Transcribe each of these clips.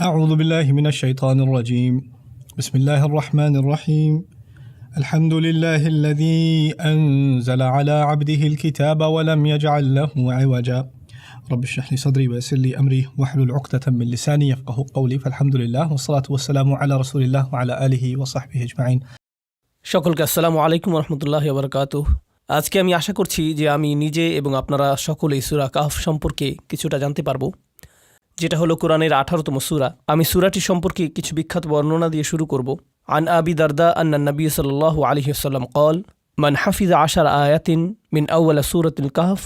أعوذ بالله من الشيطان الرجيم بسم الله الرحمن الرحيم الحمد لله الذي أنزل على عبده الكتاب ولم يجعل له عوجا رب اشرح لي صدري ويسر لي أمري واحلل عقدة من لساني يفقهوا قولي فالحمد لله والصلاة والسلام على رسول الله وعلى آله وصحبه أجمعين। সকলকে আসসালামু আলাইকুম রহমতুল্লাহি ওয়া বারাকাতুহু। আজকে আমি আশা করছি যে আমি নিজে এবং আপনারা সকলেই সূরা কাহফ সম্পর্কে কিছুটা জানতে পারবো, যেটা হলো কোরআনের 18তম সূরা। আমি সূরাটি সম্পর্কে কিছু বিখ্যাত বর্ণনা দিয়ে শুরু করব। আন আবি দারদা আন্না নবী সাল্লাল্লাহু আলাইহি ওয়াসাল্লাম قال من حفظ 10 آيات من أول سورة الكهف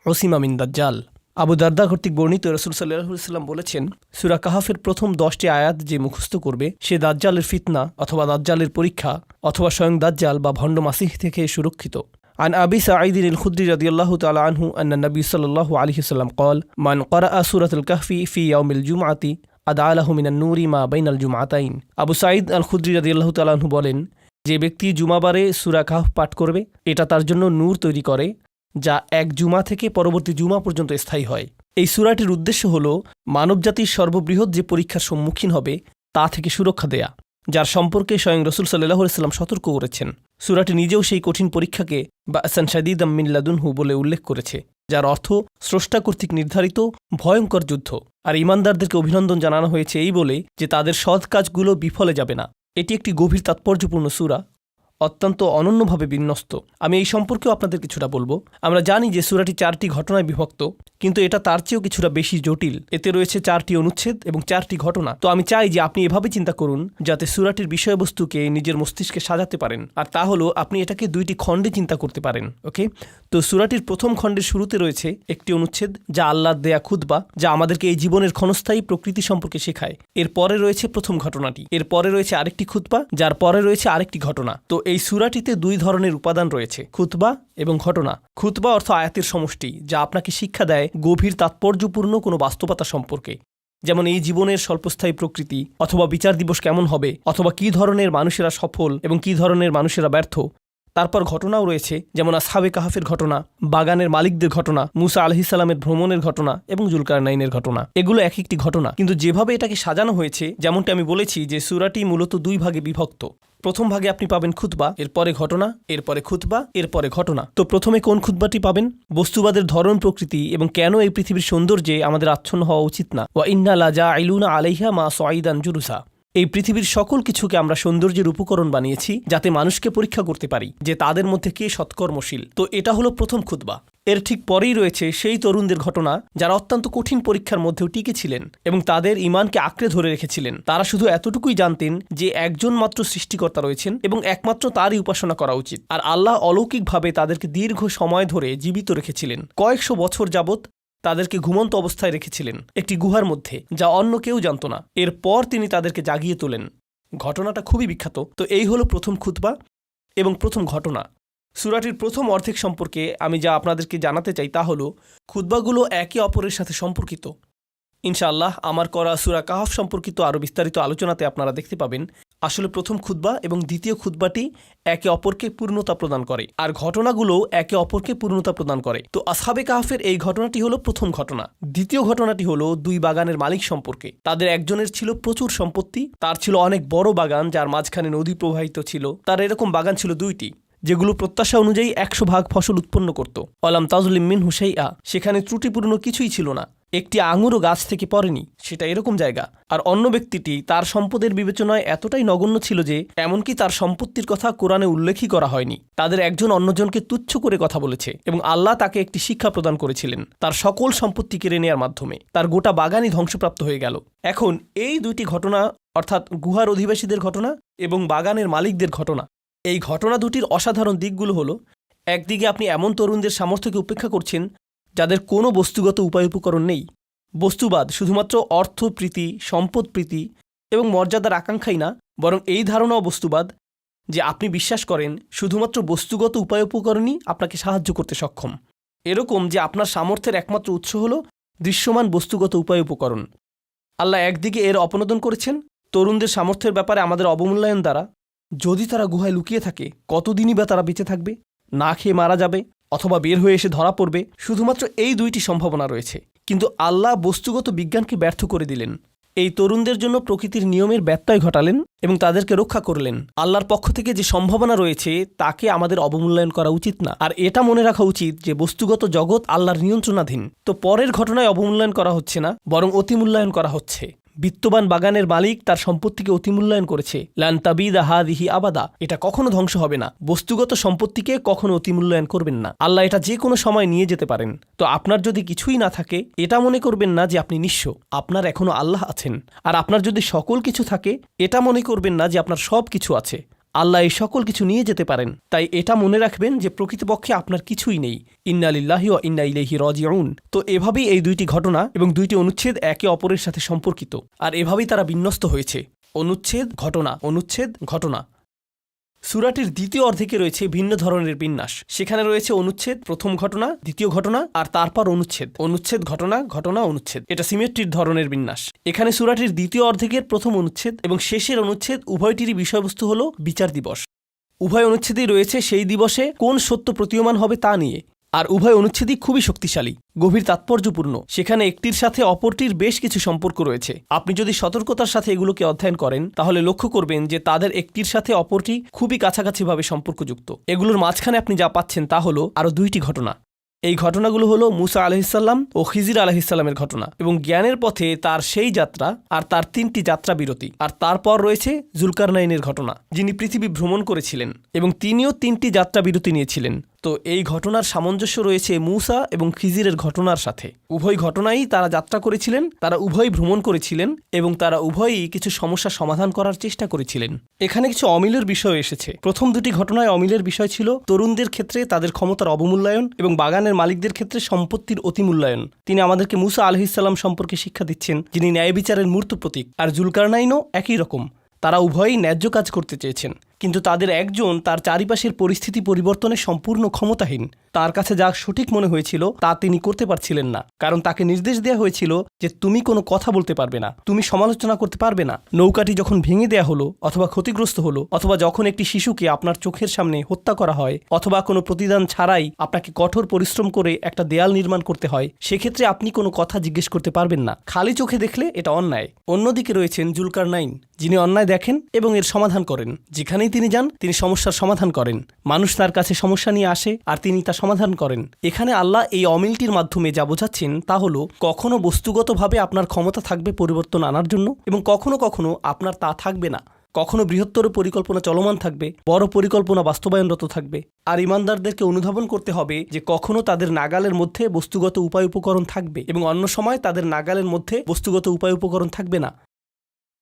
عصم من دجال। আবু দারদা কর্তৃক বর্ণিত রাসূল সাল্লাল্লাহু আলাইহি ওয়াসাল্লাম বলেছেন, সূরা কাহফের প্রথম 10টি আয়াত যে মুখস্থ করবে সে দাজ্জালের ফিতনা অথবা দাজ্জালের পরীক্ষা অথবা স্বয়ং দাজ্জাল বা ভণ্ড মাসিহ থেকে সুরক্ষিত। عن أبي سعيد الخدري رضي الله تعالى عنه أن النبي صلى الله عليه وسلم قال من قرأ سورة الكهف في يوم الجمعة أدعى له من النور ما بين الجمعتين। আবু সাঈদ আল খুদরি রাদিয়াল্লাহু তাআলা আনহু বলেন, যে ব্যক্তি জুমাবারে সূরা কাহফ পাঠ করবে এটা তার জন্য নূর তৈরি করে যা এক জুমা থেকে পরবর্তী জুমা পর্যন্ত স্থায়ী হয়। এই সূরাটির উদ্দেশ্য হল মানবজাতির সর্ববৃহৎ যে পরীক্ষার সম্মুখীন হবে তা থেকে সুরক্ষা দেয়া, যার সম্পর্কে স্বয়ং রাসূল সাল্লাল্লাহু আলাইহি ওয়াসাল্লাম সতর্ক করেছেন। সূরাটি নিজেও সেই কঠিন পরীক্ষাকে বা'সান শাদীদাম মিন লাদুনহু বলে উল্লেখ করেছে, যার অর্থ স্রষ্টা কর্তৃক নির্ধারিত ভয়ঙ্কর যুদ্ধ। আর ঈমানদারদেরকে অভিনন্দন জানানো হয়েছে এই বলে যে তাদের সৎ কাজগুলো বিফলে যাবে না। এটি একটি গভীর তাৎপর্যপূর্ণ সূরা, অত্যন্ত অনন্যভাবে বিন্যস্ত। আমি এই সম্পর্কেও আপনাদের কিছুটা বলবো। আমরা জানি যে সূরাটি 4টি ঘটনায় বিভক্ত, কিন্তু এটা তার চেয়েও কিছুটা বেশি জটিল। এতে রয়েছে 4টি অনুচ্ছেদ এবং 4টি ঘটনা। তো আমি চাই যে আপনি এভাবে চিন্তা করুন যাতে সূরাটির বিষয়বস্তুকে নিজের মস্তিষ্কে সাজাতে পারেন, আর তা হলো আপনি এটাকে 2টি খণ্ডে চিন্তা করতে পারেন। ওকে, তো সূরাটির প্রথম খণ্ডের শুরুতে রয়েছে একটি অনুচ্ছেদ যা আল্লাহর দেয়া খুতবা, যা আমাদেরকে এই জীবনের ক্ষণস্থায়ী প্রকৃতি সম্পর্কে শেখায়। এরপরে রয়েছে প্রথম ঘটনাটি, এরপরে রয়েছে আরেকটি খুতবা, যার পরে রয়েছে আরেকটি ঘটনা। তো এই সূরাটিতে 2 ধরনের উপাদান রয়েছে, খুতবা এবং ঘটনা। খুতবা অর্থ আয়াতের সমষ্টি, যা আপনাকে শিক্ষা দেয় গভীর তাৎপর্যপূর্ণ কোনো বাস্তবতা সম্পর্কে, যেমন এই জীবনের স্বল্পস্থায়ী প্রকৃতি, অথবা বিচার দিবস কেমন হবে, অথবা কী ধরনের মানুষেরা সফল এবং কী ধরনের মানুষেরা ব্যর্থ। তারপর ঘটনাও রয়েছে, যেমন আসহাবে কাহফের ঘটনা, বাগানের মালিকদের ঘটনা, মুসা আলাইহিস সালামের ভ্রমণের ঘটনা এবং জুলকারনাইনের ঘটনা। এগুলো এক একটি ঘটনা, কিন্তু যেভাবে এটাকে সাজানো হয়েছে, যেমনটি আমি বলেছি যে সূরাটি মূলত 2 ভাগে বিভক্ত। প্রথম ভাগে আপনি পাবেন খুতবা, এরপরে ঘটনা, এরপরে খুতবা, এরপরে ঘটনা। তো প্রথমে কোন খুতবাটি পাবেন? বস্তুবাদের ধরন, প্রকৃতি এবং কেন এই পৃথিবীর সৌন্দর্যে আমাদের আচ্ছন্ন হওয়া উচিত না। ওয়া ইন্না লাজাইলুনা আলাইহা মা সাঈদান জুরুসা। এই পৃথিবীর সকল কিছুকে আমরা সৌন্দর্যের উপকরণ বানিয়েছি যাতে মানুষকে পরীক্ষা করতে পারি যে তাদের মধ্যে কে সৎকর্মশীল। তো এটা হলো প্রথম খুতবা। এর ঠিক পরেই রয়েছে সেই তরুণদের ঘটনা যারা অত্যন্ত কঠিন পরীক্ষার মধ্যেও টিকে ছিলেন এবং তাদের ঈমানকে আঁকড়ে ধরে রেখেছিলেন। তারা শুধু এতটুকুই জানতেন যে একজন মাত্র সৃষ্টিকর্তা রয়েছেন এবং একমাত্র তারই উপাসনা করা উচিত। আর আল্লাহ অলৌকিকভাবে তাদেরকে দীর্ঘ সময় ধরে জীবিত রেখেছিলেন। কয়েকশো বছর যাবৎ তাদেরকে ঘুমন্ত অবস্থায় রেখেছিলেন একটি গুহার মধ্যে, যা অন্য কেউ জানত না। এরপর তিনি তাদেরকে জাগিয়ে তোলেন। ঘটনাটা খুবই বিখ্যাত। তো এই হলো প্রথম খুতবা এবং প্রথম ঘটনা। সূরাটির প্রথম অর্ধেক সম্পর্কে আমি যা আপনাদেরকে জানাতে চাই তা হলো খুতবাগুলো একে অপরের সাথে সম্পর্কিত। ইনশাআল্লাহ আমার করা সূরা কাহফ সম্পর্কিত আরও বিস্তারিত আলোচনাতে আপনারা দেখতে পাবেন আসলে প্রথম খুতবা এবং দ্বিতীয় খুতবাটি একে অপরকে পূর্ণতা প্রদান করে, আর ঘটনাগুলো একে অপরকে পূর্ণতা প্রদান করে। তো আসহাবে কাহফের এই ঘটনাটি হলো প্রথম ঘটনা। দ্বিতীয় ঘটনাটি হলো 2 বাগানের মালিক সম্পর্কে। তাদের একজনের ছিল প্রচুর সম্পত্তি, তার ছিল অনেক বড় বাগান যার মাঝখানে নদী প্রবাহিত ছিল। তার এরকম বাগান ছিল 2টি, যেগুলো প্রত্যাশা অনুযায়ী 100 ভাগ ফসল উৎপন্ন করত। অলাম তাজলিম মিনহু শাইআ, সেখানে ত্রুটিপূর্ণ কিছুই ছিল না, একটি আঙুরও গাছ থেকে পড়েনি, সেটা এরকম জায়গা। আর অন্য ব্যক্তিটি তার সম্পদের বিবেচনায় এতটাই নগণ্য ছিল যে এমনকি তার সম্পত্তির কথা কোরআনে উল্লেখই করা হয়নি। তাদের একজন অন্যজনকে তুচ্ছ করে কথা বলেছে এবং আল্লাহ তাকে একটি শিক্ষা প্রদান করেছিলেন তার সকল সম্পত্তি কেড়ে নেওয়ার মাধ্যমে। তার গোটা বাগানই ধ্বংসপ্রাপ্ত হয়ে গেল। এখন এই 2টি ঘটনা, অর্থাৎ গুহার অধিবাসীদের ঘটনা এবং বাগানের মালিকদের ঘটনা, এই ঘটনা 2টির অসাধারণ দিকগুলো হলো, একদিকে আপনি এমন তরুণদের সামর্থ্যকে উপেক্ষা করছেন যাদের কোনো বস্তুগত উপায় উপকরণ নেই। বস্তুবাদ শুধুমাত্র অর্থপ্রীতি, সম্পদপ্রীতি এবং মর্যাদার আকাঙ্ক্ষাই না, বরং এই ধারণাও বস্তুবাদ যে আপনি বিশ্বাস করেন শুধুমাত্র বস্তুগত উপায় উপকরণই আপনাকে সাহায্য করতে সক্ষম। এরকম যে আপনার সামর্থ্যের একমাত্র উৎস হল দৃশ্যমান বস্তুগত উপায় উপকরণ। আল্লাহ একদিকে এর অপনোদন করেছেন তরুণদের সামর্থ্যের ব্যাপারে আমাদের অবমূল্যায়ন দ্বারা। যদি তারা গুহায় লুকিয়ে থাকে, কতদিনই বা তারা বেঁচে থাকবে? না খেয়ে মারা যাবে অথবা বের হয়ে এসে ধরা পড়বে। শুধুমাত্র এই 2টি সম্ভাবনা রয়েছে, কিন্তু আল্লাহ বস্তুগত বিজ্ঞানকে ব্যর্থ করে দিলেন। এই তরুণদের জন্য প্রকৃতির নিয়মের ব্যত্যয় ঘটালেন এবং তাদেরকে রক্ষা করলেন। আল্লাহর পক্ষ থেকে যে সম্ভাবনা রয়েছে তাকে আমাদের অবমূল্যায়ন করা উচিত না। আর এটা মনে রাখা উচিত যে বস্তুগত জগৎ আল্লাহর নিয়ন্ত্রণাধীন। তো পরের ঘটনায় অবমূল্যায়ন করা হচ্ছে না, বরং অতিমূল্যায়ন করা হচ্ছে। বিত্তবান বাগানের মালিক তার সম্পত্তিকে অতিমূল্যায়ন করেছে। লান তাবিদা হাদিহি আবাদা, এটা কখনো ধ্বংস হবে না। বস্তুগত সম্পত্তিকে কখনো অতিমূল্যায়ন করবেন না। আল্লাহ এটা যে কোনো সময় নিয়ে যেতে পারেন। তো আপনার যদি কিছুই না থাকে, এটা মনে করবেন না যে আপনি নিঃস্ব। আপনার এখনো আল্লাহ আছেন। আর আপনার যদি সকল কিছু থাকে, এটা মনে করবেন না যে আপনার সব কিছু আছে। আল্লাহ এই সকল কিছু নিয়ে যেতে পারেন। তাই এটা মনে রাখবেন যে প্রকৃতপক্ষে আপনার কিছুই নেই। ইন্না লিল্লাহি ওয়া ইন্না ইলাইহি রাজিউন। তো এভাবেই এই দুইটি ঘটনা এবং দুইটি অনুচ্ছেদ একে অপরের সাথে সম্পর্কিত, আর এভাবেই তারা বিন্যস্ত হয়েছে। অনুচ্ছেদ, ঘটনা, অনুচ্ছেদ, ঘটনা। সূরাটির দ্বিতীয় অর্ধেকে রয়েছে ভিন্ন ধরনের বিন্যাস। সেখানে রয়েছে অনুচ্ছেদ, প্রথম ঘটনা, দ্বিতীয় ঘটনা, আর তারপর অনুচ্ছেদ, অনুচ্ছেদ, ঘটনা, ঘটনা, অনুচ্ছেদ। এটা সিমেট্রির ধরনের বিন্যাস। এখানে সূরাটির দ্বিতীয় অর্ধেকের প্রথম অনুচ্ছেদ এবং শেষের অনুচ্ছেদ উভয়টিরই বিষয়বস্তু হল বিচার দিবস। উভয় অনুচ্ছেদেই রয়েছে সেই দিবসে কোন সত্য প্রতীয়মান হবে তা নিয়ে। আর উভয় অনুচ্ছেদই খুবই শক্তিশালী, গভীর তাৎপর্যপূর্ণ। সেখানে একটির সাথে অপরটির বেশ কিছু সম্পর্ক রয়েছে। আপনি যদি সতর্কতার সাথে এগুলোকে অধ্যয়ন করেন, তাহলে লক্ষ্য করবেন যে তাদের একটির সাথে অপরটি খুবই কাছাকাছিভাবে সম্পর্কযুক্ত। এগুলোর মাঝখানে আপনি যা পাচ্ছেন তা হলো আরও দুইটি ঘটনা। এই ঘটনাগুলো হলো মুসা আলাইহিসসালাম ও খিজির আলাইহিসসালামের ঘটনা এবং জ্ঞানের পথে তার সেই যাত্রা আর তার 3টি যাত্রা বিরতি। আর তারপর রয়েছে জুলকারনাইনের ঘটনা, যিনি পৃথিবী ভ্রমণ করেছিলেন এবং তিনিও 3টি যাত্রা বিরতি নিয়েছিলেন। তো এই ঘটনার সামঞ্জস্য রয়েছে মুসা এবং খিজিরের ঘটনার সাথে। উভয় ঘটনাই তারা যাত্রা করেছিলেন, তারা উভয়ই ভ্রমণ করেছিলেন এবং তারা উভয়ই কিছু সমস্যার সমাধান করার চেষ্টা করেছিলেন। এখানে কিছু অমিলের বিষয় এসেছে। প্রথম দুটি ঘটনায় অমিলের বিষয় ছিল তরুণদের ক্ষেত্রে তাদের ক্ষমতার অবমূল্যায়ন এবং বাগানের মালিকদের ক্ষেত্রে সম্পত্তির অতিমূল্যায়ন। তিনি আমাদেরকে মুসা আলাইহিসসালাম সম্পর্কে শিক্ষা দিচ্ছেন, যিনি ন্যায় বিচারের মূর্ত প্রতীক। আর জুলকারনাইনও একই রকম। তারা উভয়ই ন্যায্য কাজ করতে চেয়েছেন, কিন্তু তাদের একজন তার চারিপাশের পরিস্থিতি পরিবর্তনে সম্পূর্ণ ক্ষমতাহীন। তার কাছে যা সঠিক মনে হয়েছিল তা তিনি করতে পারছিলেন না, কারণ তাকে নির্দেশ দেওয়া হয়েছিল যে তুমি কোনো কথা বলতে পারবে না, তুমি সমালোচনা করতে পারবে না। নৌকাটি যখন ভেঙে দেয়া হলো অথবা ক্ষতিগ্রস্ত হলো, অথবা যখন একটি শিশুকে আপনার চোখের সামনে হত্যা করা হয়, অথবা কোনো প্রতিদান ছাড়াই আপনাকে কঠোর পরিশ্রম করে একটা দেয়াল নির্মাণ করতে হয়, সেক্ষেত্রে আপনি কোনো কথা জিজ্ঞেস করতে পারবেন না। খালি চোখে দেখলে এটা অন্যায়। অন্যদিকে রয়েছেন জুলকারনাইন, যিনি অন্যায় দেখেন এবং এর সমাধান করেন। যেখানেই তিনি যান তিনি সমস্যার সমাধান করেন। মানুষ তার কাছে সমস্যা নিয়ে আসে আর তিনি তা সমাধান করেন। এখানে আল্লাহ এই অমিলটির মাধ্যমে যা বোঝাচ্ছেন তা হলো, কখনো বস্তুগতভাবে আপনার ক্ষমতা থাকবে পরিবর্তন আনার জন্য এবং কখনো কখনো আপনার তা থাকবে না। কখনো বৃহত্তর পরিকল্পনা চলমান থাকবে, বড় পরিকল্পনা বাস্তবায়নরত থাকবে। আর ইমানদারদেরকে অনুধাবন করতে হবে যে কখনো তাদের নাগালের মধ্যে বস্তুগত উপায় উপকরণ থাকবে এবং অন্য সময় তাদের নাগালের মধ্যে বস্তুগত উপায় উপকরণ থাকবে না,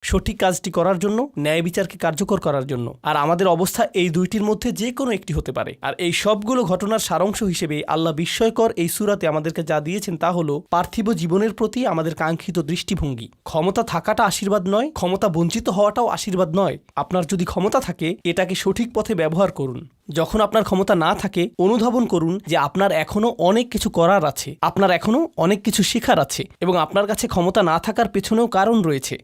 সঠিক কাজটি করার জন্য, ন্যায় বিচারকে কার্যকর করার জন্য। আর আমাদের অবস্থা এই দুইটির মধ্যে যে কোনো একটি হতে পারে। আর এই সবগুলো ঘটনার সারাংশ হিসেবে আল্লাহ বিস্ময়কর এই সূরাতে আমাদেরকে যা দিয়েছেন তা হলো পার্থিব জীবনের প্রতি আমাদের কাঙ্ক্ষিত দৃষ্টিভঙ্গি। ক্ষমতা থাকাটা আশীর্বাদ নয়, ক্ষমতা বঞ্চিত হওয়াটাও আশীর্বাদ নয়। আপনার যদি ক্ষমতা থাকে, এটাকে সঠিক পথে ব্যবহার করুন। যখন আপনার ক্ষমতা না থাকে, অনুধাবন করুন যে আপনার এখনো অনেক কিছু করার আছে, আপনার এখনো অনেক কিছু শেখার আছে এবং আপনার কাছে ক্ষমতা না থাকার পেছনেও কারণ রয়েছে।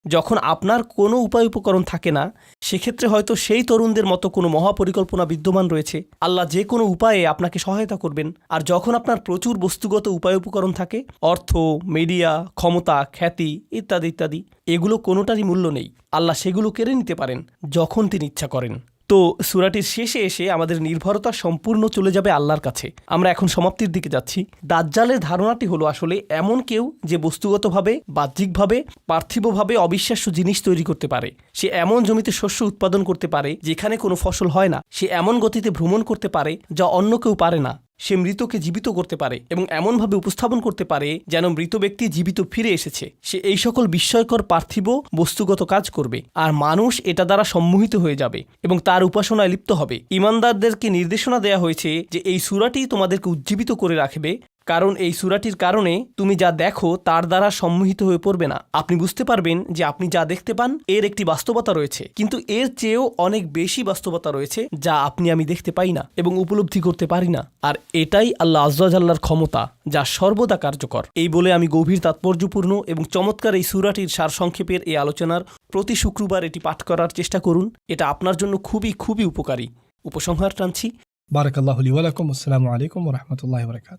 যখন আপনার কোনো উপায় উপকরণ থাকে না, সেক্ষেত্রে হয়তো সেই তরুণদের মতো কোনো মহাপরিকল্পনা বিদ্যমান রয়েছে। আল্লাহ যে কোনো উপায়ে আপনাকে সহায়তা করবেন। আর যখন আপনার প্রচুর বস্তুগত উপায় উপকরণ থাকে, অর্থ, মিডিয়া, ক্ষমতা, খ্যাতি ইত্যাদি ইত্যাদি, এগুলো কোনোটারই মূল্য নেই। আল্লাহ সেগুলো কেড়ে নিতে পারেন যখন তিনি ইচ্ছা করেন। তো সূরাটির শেষে এসে আমাদের নির্ভরতা সম্পূর্ণ চলে যাবে আল্লাহর কাছে। আমরা এখন সমাপ্তির দিকে যাচ্ছি। দাজ্জালের ধারণাটি হলো আসলে এমন কেউ যে বস্তুগতভাবে, বাহ্যিকভাবে, পার্থিবভাবে অবিশ্বাস্য জিনিস তৈরি করতে পারে। সে এমন জমিতে শস্য উৎপাদন করতে পারে যেখানে কোনো ফসল হয় না। সে এমন গতিতে ভ্রমণ করতে পারে যা অন্য কেউ পারে না। সে মৃতকে জীবিত করতে পারে এবং এমনভাবে উপস্থাপন করতে পারে যেন মৃত ব্যক্তি জীবিত ফিরে এসেছে। সে এই সকল বিস্ময়কর পার্থিব বস্তুগত কাজ করবে আর মানুষ এটা দ্বারা সম্মোহিত হয়ে যাবে এবং তার উপাসনায় লিপ্ত হবে। ঈমানদারদেরকে নির্দেশনা দেয়া হয়েছে যে এই সূরাটি তোমাদেরকে উজ্জীবিত করে রাখবে, কারণ এই সূরাটির কারণে তুমি যা দেখো তার দ্বারা সম্মোহিত হয়ে পড়বে না। আপনি বুঝতে পারবেন যে আপনি যা দেখতে পান এর একটি বাস্তবতা রয়েছে, কিন্তু এর চেয়েও অনেক বেশি বাস্তবতা রয়েছে যা আপনি আমি দেখতে পাই না এবং উপলব্ধি করতে পারি না। আর এটাই আল্লাহ আযজা ওয়া জাল্লার ক্ষমতা, যা সর্বদা কার্যকর। এই বলে আমি গভীর তাৎপর্যপূর্ণ এবং চমৎকার এই সূরাটির সারসংক্ষেপের এই আলোচনার প্রতি শুক্রবার এটি পাঠ করার চেষ্টা করুন। এটা আপনার জন্য খুবই খুবই উপকারী। উপসংহার টানছি। বারাকাল্লাহু লি ওয়া লাকুম। আসসালামু আলাইকুম ওয়া রাহমাতুল্লাহি ওয়া বারাকাতুহু।